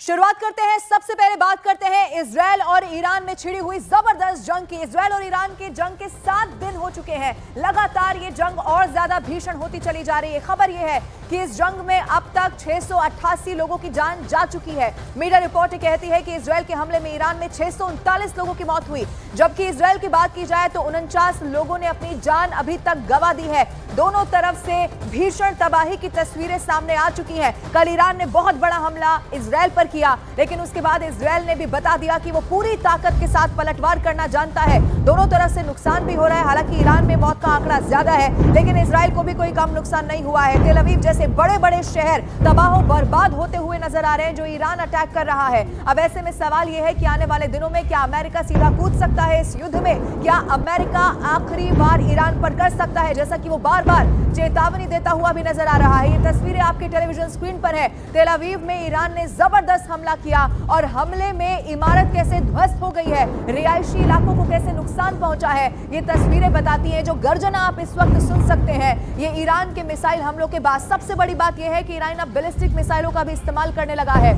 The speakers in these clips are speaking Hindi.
शुरुआत करते हैं, सबसे पहले बात करते हैं इजराइल और ईरान में छिड़ी हुई जबरदस्त जंग की। इजराइल और ईरान की जंग के 7 दिन हो चुके हैं। लगातार ये जंग और ज्यादा भीषण होती चली जा रही है। खबर ये है कि इस जंग में अब तक 688 लोगों की जान जा चुकी है। मीडिया रिपोर्ट कहती है कि इजराइल के हमले में ईरान में 639 लोगों की मौत हुई, जबकि इजराइल की बात की जाए तो 49 लोगों ने अपनी जान अभी तक गंवा दी है। दोनों तरफ से भीषण तबाही की तस्वीरें सामने आ चुकी हैं। कल ईरान ने बहुत बड़ा हमला इजराइल पर किया, लेकिन उसके बाद इजराइल ने भी बता दिया कि वो पूरी ताकत के साथ पलटवार करना जानता है। दोनों तरफ से नुकसान भी हो रहा है। हालांकि ईरान में मौत का आंकड़ा ज्यादा है, लेकिन इजराइल को भी कोई कम नुकसान नहीं हुआ है। तेल अवीव जैसे बड़े बड़े शहर तबाह बर्बाद होते हुए नजर आ रहे हैं, जो ईरान अटैक कर रहा है। अब ऐसे में सवाल यह है कि आने वाले दिनों में क्या अमेरिका सीधा कूद सकता है इस युद्ध में? क्या अमेरिका आखिरी बार ईरान पर कर सकता है, जैसा कि वो बार बार चेतावनी देता हुआ भी नजर आ रहा है? ये तस्वीरें आपकी टेलीविजन स्क्रीन पर है। तेल अवीव में ईरान ने जबरदस्त हमला किया और हमले में इमारत कैसे ध्वस्त हो गई है, रिहायशी इलाकों को कैसे नुकसान पहुंचा है, ये तस्वीरें बताती हैं। जो गर्जना आप इस वक्त सुन सकते हैं, ये ईरान के मिसाइल हमलों के बाद। सबसे बड़ी बात यह है कि ईरान अब बैलिस्टिक मिसाइलों का भी इस्तेमाल करने लगा है।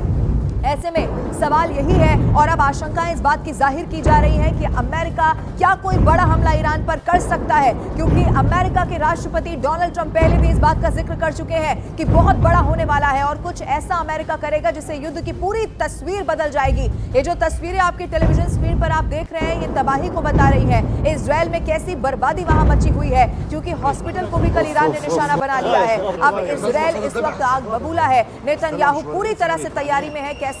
ऐसे में सवाल यही है और अब आशंकाएं इस बात की जाहिर की जा रही है कि अमेरिका क्या कोई बड़ा हमला ईरान पर कर सकता है, क्योंकि अमेरिका के राष्ट्रपति डोनाल्ड ट्रंप पहले भी इस बात का जिक्र कर चुके हैं कि बहुत बड़ा होने वाला है और कुछ ऐसा अमेरिका करेगा जिससे युद्ध की पूरी तस्वीर बदल जाएगी। ये जो तस्वीरें आपकी टेलीविजन स्क्रीन पर आप देख रहे हैं, ये तबाही को बता रही है। इजराइल में कैसी बर्बादी वहां मची हुई है, क्योंकि हॉस्पिटल को भी कल ईरान ने निशाना बना लिया है। अब इजराइल इस वक्त आग बबूला है। नेतन्याहू पूरी तरह से तैयारी में है कैसे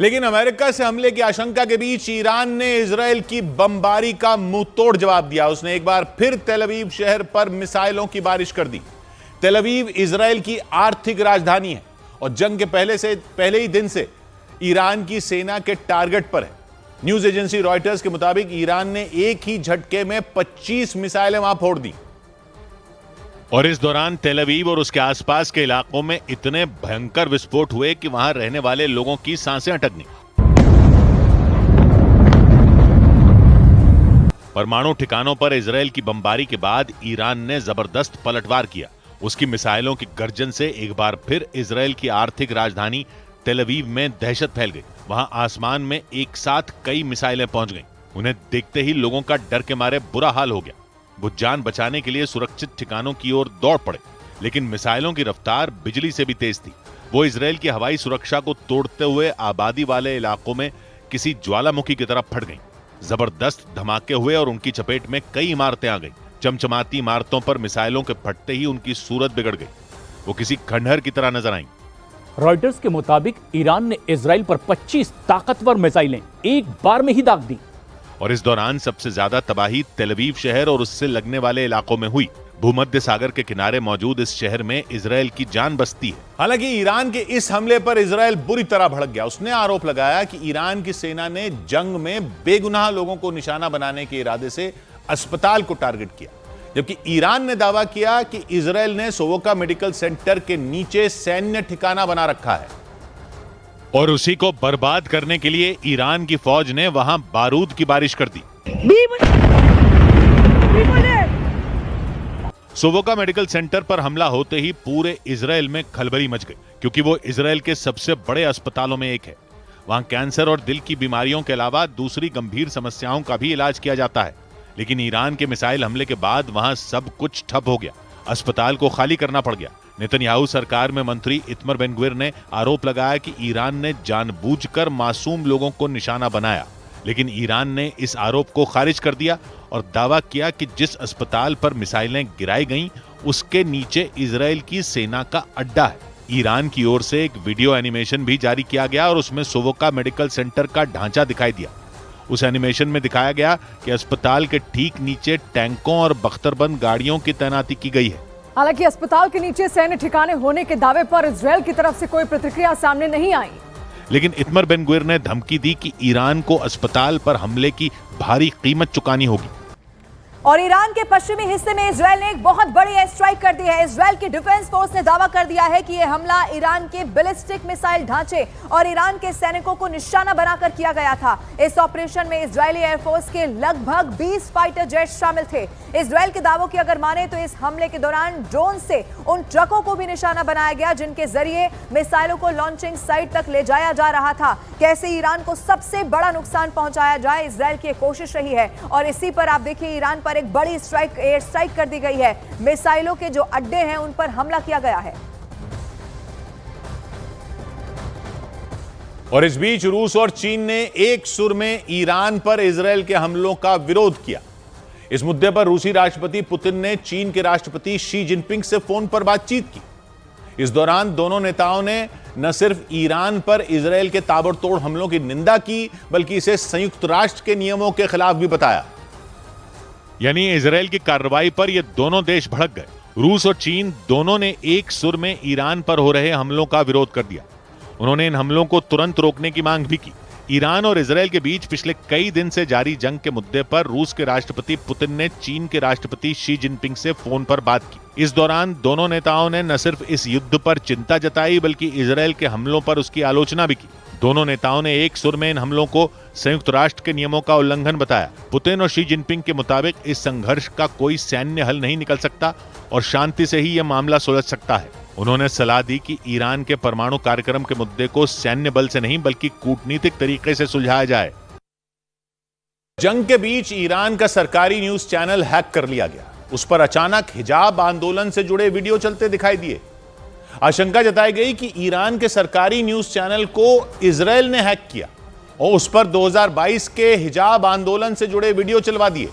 लेकिन अमेरिका से हमले की आशंका के बीच ईरान ने इजराइल की बमबारी का मुंह तोड़ जवाब दिया। उसने एक बार फिर तेल अवीव शहर पर मिसाइलों की बारिश कर दी। तेल अवीव इजराइल की आर्थिक राजधानी है और जंग के पहले ही दिन से ईरान की सेना के टारगेट पर है। न्यूज एजेंसी रॉयटर्स के मुताबिक ईरान ने एक ही झटके में 25 मिसाइलें वहां फोड़ दी और इस दौरान तेल अवीव और उसके आसपास के इलाकों में इतने भयंकर विस्फोट हुए कि वहां रहने वाले लोगों की सांसें अटक गईं। परमाणु ठिकानों पर इजराइल की बमबारी के बाद ईरान ने जबरदस्त पलटवार किया। उसकी मिसाइलों की गर्जन से एक बार फिर इजराइल की आर्थिक राजधानी तेल अवीव में दहशत फैल गई। वहां आसमान में एक साथ कई मिसाइलें पहुंच गईं। उन्हें देखते ही लोगों का डर के मारे बुरा हाल हो गया। वो जान बचाने के लिए सुरक्षित ठिकानों की ओर दौड़ पड़े, लेकिन मिसाइलों की रफ्तार बिजली से भी तेज थी। वो इजराइल की हवाई सुरक्षा को तोड़ते हुए आबादी वाले इलाकों में किसी ज्वालामुखी की तरफ फट गईं। जबरदस्त धमाके हुए और उनकी चपेट में कई इमारतें आ गईं। चमचमाती इमारतों पर मिसाइलों के फटते ही उनकी सूरत बिगड़ गई। वो किसी खंडहर की तरह नजर आईं। रॉयटर्स के मुताबिक ईरान ने इजराइल पर 25 ताकतवर मिसाइलें एक बार में ही दाग दी और इस दौरान सबसे ज्यादा तबाही तेल अवीव शहर और उससे लगने वाले इलाकों में हुई। भूमध्य सागर के किनारे मौजूद इस शहर में इजराइल की जान बसती है। हालांकि ईरान के इस हमले पर इजराइल बुरी तरह भड़क गया। उसने आरोप लगाया कि ईरान की सेना ने जंग में बेगुनाह लोगों को निशाना बनाने के इरादे से अस्पताल को टारगेट किया, जबकि ईरान ने दावा किया कि इजराइल ने सोवोका मेडिकल सेंटर के नीचे सैन्य ठिकाना बना रखा है और उसी को बर्बाद करने के लिए ईरान की फौज ने वहां बारूद की बारिश कर दी। सोवोका मेडिकल सेंटर पर हमला होते ही पूरे इजराइल में खलबली मच गई, क्योंकि वो इजराइल के सबसे बड़े अस्पतालों में एक है। वहां कैंसर और दिल की बीमारियों के अलावा दूसरी गंभीर समस्याओं का भी इलाज किया जाता है। लेकिन ईरान के मिसाइल हमले के बाद वहां सब कुछ ठप हो गया, अस्पताल को खाली करना पड़ गया। नेतन्याहू सरकार में मंत्री इतमर बेन ग्विर ने आरोप लगाया कि ईरान ने जानबूझकर मासूम लोगों को निशाना बनाया, लेकिन ईरान ने इस आरोप को खारिज कर दिया और दावा किया कि जिस अस्पताल पर मिसाइलें गिराई गईं, उसके नीचे इजराइल की सेना का अड्डा है। ईरान की ओर से एक वीडियो एनिमेशन भी जारी किया गया और उसमें सोवोका मेडिकल सेंटर का ढांचा दिखाई दिया। उस एनिमेशन में दिखाया गया कि अस्पताल के ठीक नीचे टैंकों और बख्तरबंद गाड़ियों की तैनाती की गई है। हालांकि अस्पताल के नीचे सैन्य ठिकाने होने के दावे पर इजरायल की तरफ से कोई प्रतिक्रिया सामने नहीं आई, लेकिन इतमर बेन ग्विर ने धमकी दी कि ईरान को अस्पताल पर हमले की भारी कीमत चुकानी होगी। और ईरान के पश्चिमी हिस्से में इजरायल ने एक बहुत बड़ी एयर स्ट्राइक कर दी है। इजरायल की डिफेंस फोर्स ने दावा कर दिया है कि यह हमला ईरान के बैलिस्टिक मिसाइल ढांचे और ईरान के सैनिकों को निशाना बनाकर किया गया था। इस ऑपरेशन में इजरायली एयरफोर्स के लगभग 20 फाइटर जेट शामिल थे। इजरायल के दावों की अगर माने तो इस हमले के दौरान ड्रोन से उन ट्रकों को भी निशाना बनाया गया जिनके जरिए मिसाइलों को लॉन्चिंग साइट तक ले जाया जा रहा था। कैसे ईरान को सबसे बड़ा नुकसान पहुंचाया जाए, इजरायल की कोशिश रही है। और इसी पर आप देखिए, ईरान पर एक बड़ी एयर स्ट्राइक कर दी गई है। मिसाइलों के जो अड्डे हैं उन पर हमला किया गया है। और इस बीच रूस और चीन ने एक सुर में ईरान पर इजरायल के हमलों का विरोध किया। इस मुद्दे पर रूसी राष्ट्रपति पुतिन ने चीन के राष्ट्रपति शी जिनपिंग से फोन पर बातचीत की। इस दौरान दोनों नेताओं ने न सिर्फ ईरान पर इजरायल के ताबड़तोड़ हमलों की निंदा की, बल्कि इसे संयुक्त राष्ट्र के नियमों के खिलाफ भी बताया। यानी इजरायल की कार्रवाई पर ये दोनों देश भड़क गए। रूस और चीन दोनों ने एक सुर में ईरान पर हो रहे हमलों का विरोध कर दिया। उन्होंने इन हमलों को तुरंत रोकने की मांग भी की। ईरान और इजरायल के बीच पिछले कई दिन से जारी जंग के मुद्दे पर रूस के राष्ट्रपति पुतिन ने चीन के राष्ट्रपति शी जिनपिंग से फोन पर बात की। इस दौरान दोनों नेताओं ने न सिर्फ इस युद्ध पर चिंता जताई, बल्कि इजरायल के हमलों पर उसकी आलोचना भी की। दोनों नेताओं ने एक सुर में इन हमलों को संयुक्त राष्ट्र के नियमों का उल्लंघन बताया। पुतिन और शी जिनपिंग के मुताबिक इस संघर्ष का कोई सैन्य हल नहीं निकल सकता और शांति से ही यह मामला सुलझ सकता है। उन्होंने सलाह दी कि ईरान के परमाणु कार्यक्रम के मुद्दे को सैन्य बल से नहीं बल्कि कूटनीतिक तरीके से सुलझाया जाए। जंग के बीच ईरान का सरकारी न्यूज चैनल हैक कर लिया गया। उस पर अचानक हिजाब आंदोलन से जुड़े वीडियो चलते दिखाई दिए। आशंका जताई गई कि ईरान के सरकारी न्यूज चैनल को इजरायल ने हैक किया और उस पर 2022 के हिजाब आंदोलन से जुड़े वीडियो चलवा दिए।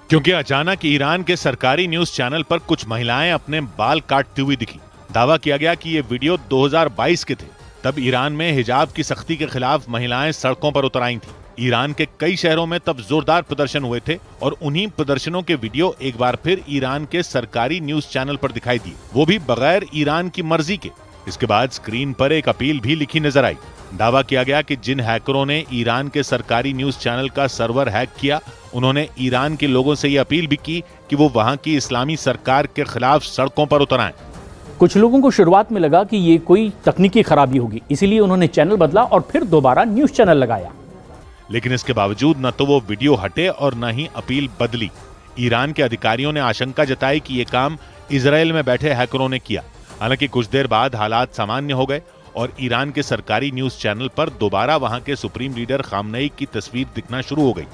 क्योंकि अचानक ईरान के सरकारी न्यूज चैनल पर कुछ महिलाएं अपने बाल काटती हुई दिखी। दावा किया गया कि ये वीडियो 2022 के थे। तब ईरान में हिजाब की सख्ती के खिलाफ महिलाएं सड़कों पर उतर आई थीं। ईरान के कई शहरों में तब जोरदार प्रदर्शन हुए थे और उन्हीं प्रदर्शनों के वीडियो एक बार फिर ईरान के सरकारी न्यूज चैनल पर दिखाई दिए, वो भी बगैर ईरान की मर्जी के। इसके बाद स्क्रीन पर एक अपील भी लिखी नजर आई। दावा किया गया कि जिन हैकरों ने ईरान के सरकारी न्यूज चैनल का सर्वर हैक किया, उन्होंने ईरान के लोगों से यह अपील भी की कि वो वहां की इस्लामी सरकार के खिलाफ सड़कों पर उतर आएं। कुछ लोगों को शुरुआत में लगा कि ये कोई तकनीकी खराबी होगी, इसीलिए उन्होंने चैनल बदला और फिर दोबारा न्यूज चैनल लगाया। लेकिन इसके बावजूद न तो वो वीडियो हटे और न ही अपील बदली। ईरान के अधिकारियों ने आशंका जताई कि ये काम इजरायल में बैठे हैकरों ने किया। हालांकि कुछ देर बाद हालात सामान्य हो गए और ईरान के सरकारी न्यूज चैनल पर दोबारा वहां के सुप्रीम लीडर खामनेई की तस्वीर दिखना शुरू हो गई।